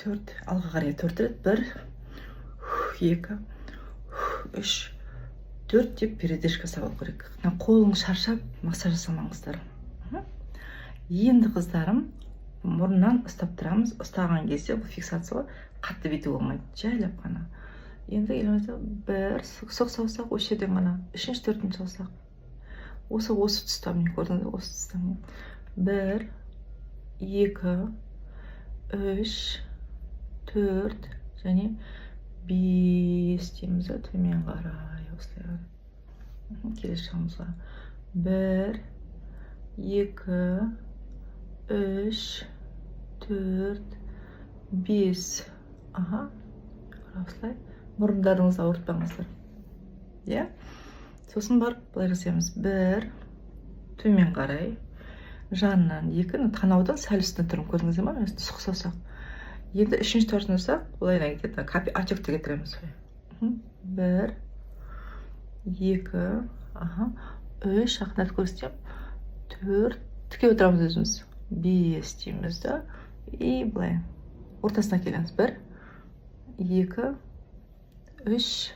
төрт, алға қарай 4 рет, 1, 2, 3, 4 деп передышка салу керек. Қолың шаршап, массаж жасамаңыздар. Енді қыздарым, мұрнынан ұстап тұрамыз. Ұстаған кезде бұл фиксация қатты бету болмайды, жайлап қана. Енді елімізде 1 сұқ саусақ, осы жерден ғана 3-ші 4-ші саусақ. Осы тұста, міне көрдіңіз, осы тұста. 1, 2, 3, 4 және 5 дейміз, төмен қарай, осылай. Келесі жағымызға 1, 2, 3, 4, 5. Осылай. Мұрындарыңызды ауыртпаңыздар. Сосын барып былай жасаймыз. 1, төмен қарай, жанынан 2, танаудан сәл үстіне тұрым, көрдіңіздер ма? Сұқ саусақ. Енді 3-ші 4-ші саусақ былай отекті кетіреміз. 1, 2, 3, ақындатып көрсетем. 4, тіке отырамыз өзіміз. 5 дейміз да. И былай ортасына келеміз. 1, 2, 3,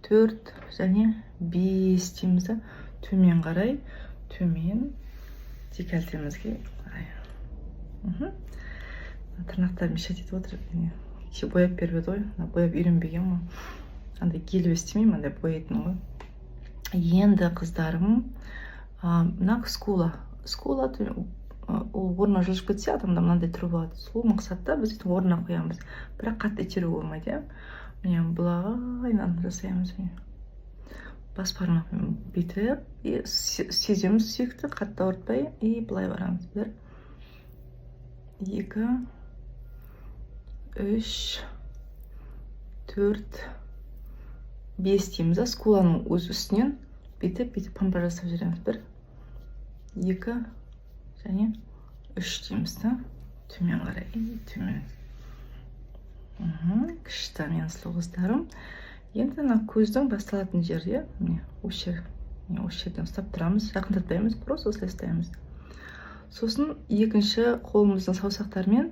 4 және 5 дейміз да. Төмен қарай, төмен декольтемізге қарай. Тырнақтар мешет етіп отыр. Кеше бояп беріп еді ғой. Бояп үйренбеген ғой. Андай келіп естімеймін, андай бояйтын ғой. Енді қыздарым, мына скула. Скула ол орнына жылжып кетсе, адамда мынандай түрі болады. Сол мақсатта біз орнына қоямыз. Бірақ қатты итеру болмайды. Міне былайынан жасаймыз. Бас бармақпен бүйтіп, сеземіз сүйекті, қатты ауыртпай, и былай барамыз. 1, 2, 3, 4, 5 дейміз. Скуланың өз үстінен бүйтіп пампа жасап жүреміз. 1, 2 және 3 дейміз. Төмен қарай, төмен. Күшті мен сұлу қыздарым. Енді көздің басталатын жерде, осы жерден ұстап тұрамыз, жақындатпаймыз, просто осылай ұстаймыз. Сосын екінші қолымыздың саусақтарымен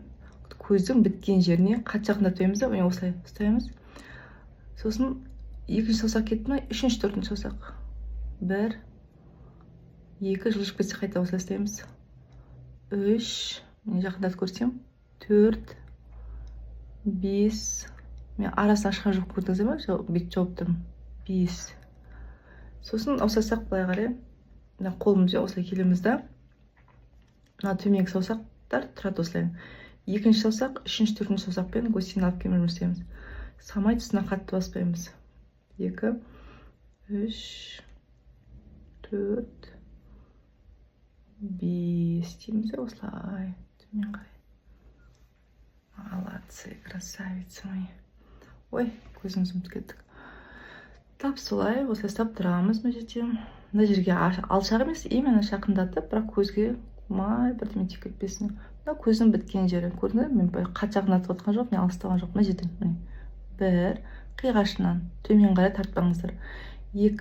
көздің біткен жеріне қатты жақындатпаймыз, осылай ұстаймыз. Сосын екінші саусақ кетті ме, 3-ші 4-ші саусақ. 1, 2, жылжып кетсе қайта осылай ұстаймыз. 3, жақындатып көрсем, 4, 5, мен арасын ашқан жоқ, көрдіңіздер ме? Бет жауып тұрмын. 5. Сосын ұстасақ былай қарай, қолымызбен осылай келеміз да. Мына төменгі саусақтар тұрады осылай. Екінші саусақ, 3-ші 4-ші саусақпен гостин алып кеміріп істейміз. Самай тұсына қатты баспаймыз. 2, 3, 4, 5 дейміз, осылай төмен қарай. Молодцы, красавицы мои. Ой, көзіміз ұмытып кеттік. Тап солай, осылай ұстап тұрамыз мына жерде. Мына жерге алшақ емес, именно жақындатып, бірақ көзге бірдеме тиіп кетпесін. Мына көздің біткен жері, көрдіңіз бе? Мен қатты жақындатып отқан жоқ, мен алыстаған жоқ. Мына жерден 1, қиғашынан төмен қарай тартпаңыздар. 2,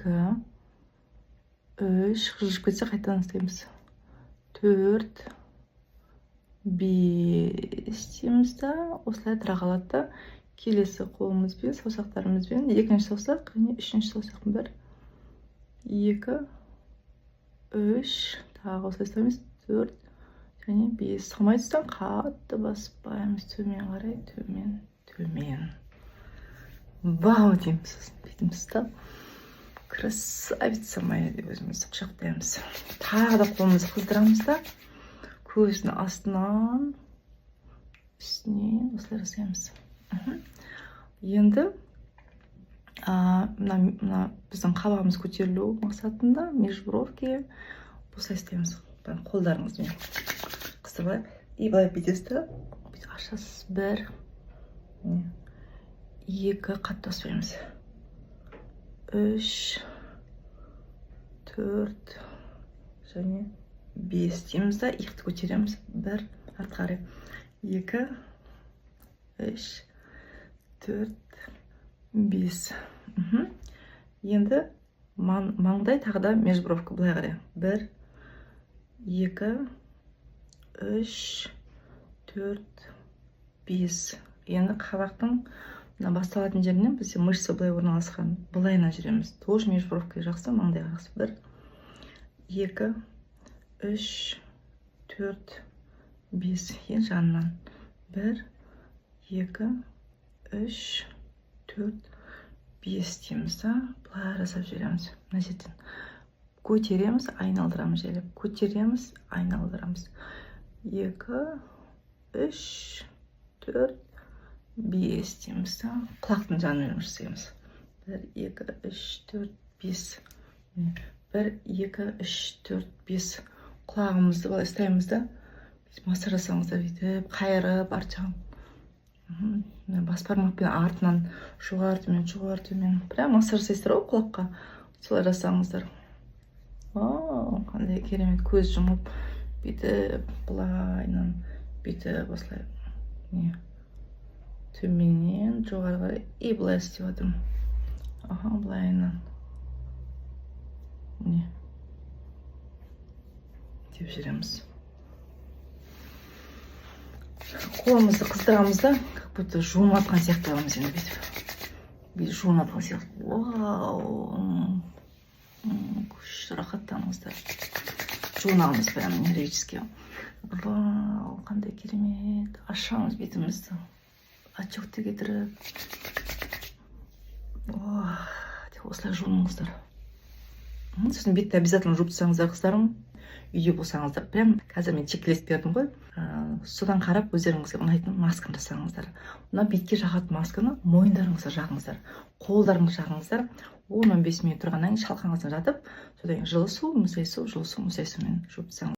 3, жылжып кетсе қайтадан ұстаймыз. 4, 5 дейміз да, осылай тұра қалады да. Келесі қолымызбен, саусақтарымызбен, екінші саусақ, және 3-ші саусақ. 1, 2, 3, тағы осылай ұстаймыз. 4 және 5. Самай тұстан қатты баспаймыз, төмен қарай, төмен. Вау дейміз, бүйтім ұстап. Красавица моя деп өзімізді құшақтаймыз. Тағы да қолымызды қыздырамыз да, көздің астынан, үстінен осылай жасаймыз. Енді мына біздің қабағымыз көтерілу мақсатында межбровке осылай істейміз. Қолдарыңызбен қыстырып, и былай бүйтесіз, ашасыз. 1, 2, қатты баспаймыз. 3, 4 және 5 дейміз да, иықты көтереміз. 1, артқа қарай. 2, 3, 4, 5. Енді маңдай тағы да межбровка былай қарай. 1, 2, 3, 4, 5. Енді қабақтың мына басталатын жерінен бізде мышца былай орналасқан. Былайынан жүреміз. Тоже межбровка жақсы, маңдай жақсы. 1, 2, 3, 4, 5. Ең жанынан. 1, 2, 3, 4, 5 дейміз да. Былай жасап жүреміз. Мына жерден көтереміз, айналдырамыз желеп. Көтереміз, айналдырамыз. 2, 3, 4, 5 дейміз да. Құлақтың жанымен жасаймыз. 1, 2, 3, 4, 5. 1, 2, 3, 4, 5. Құлағымызды былай ұстаймыз да. Массаж жасаңыздар бүйтіп, қайырып, арт жағын. Бас бармақпен артынан жоғары төмен. Прям массаж жасайсыздар ғой құлаққа. Солай жасаңыздар. Қандай керемет, көз жұмып, бүйтіп, былайынан, бүйтіп, осылай. Төменнен жоғарыға и былай істеп жатырмын. Былайынан. Деп жүреміз. Қолымызды қыздырамыз да, как будто жуынып атқан сияқты аламыз енді бүйтіп. Бүйтіп жуынып атқан сияқты. Вау! Күшті рахаттаныңыздар. Жуынамыз прям энергически. Вау, қандай керемет. Ашамыз бетімізді. Отекті кетіріп. Осылай жуыныңыздар. Сосын бетті обязательно жуып тастаңыздар, қыздарым. Үйде болсаңыздар, прям қазір мен чек-лист бердім ғой. Содан қарап өздеріңізге ұнайтын масканы жасаңыздар. Мына бетке жағатын масканы мойындарыңызға жағыңыздар, қолдарыңызға жағыңыздар. 10-15 минут тұрғаннан кейін шалқаңыздан жатып, содан кейін жылы су, мұздай сумен жуып тастаңыз.